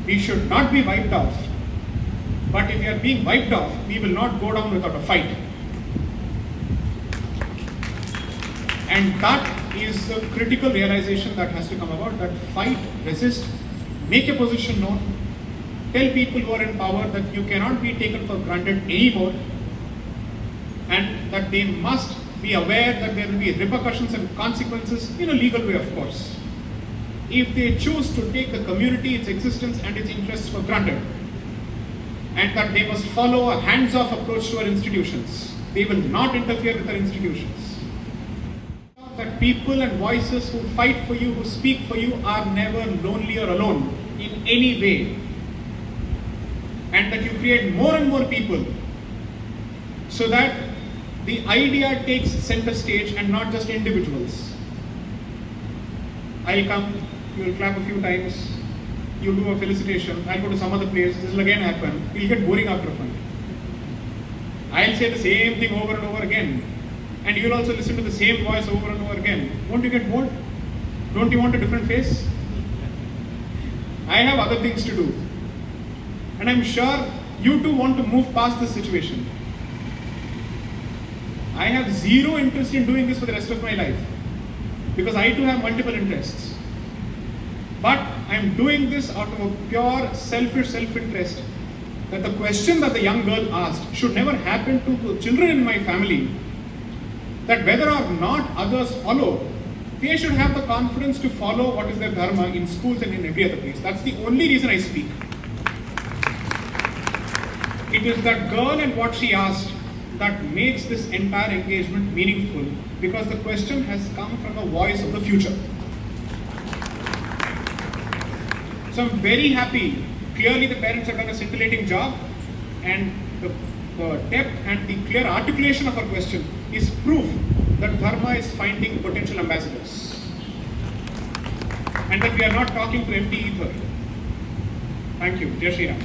We should not be wiped off. But if we are being wiped off, we will not go down without a fight. And that is the critical realization that has to come about, that fight, resist, make your position known, tell people who are in power that you cannot be taken for granted anymore, and that they must be aware that there will be repercussions and consequences in a legal way, of course, if they choose to take the community, its existence and its interests for granted, and that they must follow a hands-off approach to our institutions. They will not interfere with our institutions. That people and voices who fight for you, who speak for you, are never lonely or alone in any way. And that you create more and more people so that the idea takes center stage and not just individuals. I'll come, you'll clap a few times, you'll do a felicitation, I'll go to some other place, this will again happen, you'll get boring after a point. I'll say the same thing over and over again. And you'll also listen to the same voice over and over again. Won't you get bored? Don't you want a different face? I have other things to do. And I'm sure you too want to move past this situation. I have zero interest in doing this for the rest of my life, because I too have multiple interests. But I'm doing this out of a pure selfish self-interest, that the question that the young girl asked should never happen to the children in my family, that whether or not others follow, they should have the confidence to follow what is their dharma in schools and in every other place. That's the only reason I speak. It is that girl and what she asked that makes this entire engagement meaningful, because the question has come from a voice of the future. So I'm very happy. Clearly the parents have done a scintillating job, and the depth and the clear articulation of her question is proof that Dharma is finding potential ambassadors, and that we are not talking to empty ether. Thank you. Jai Shri Ram.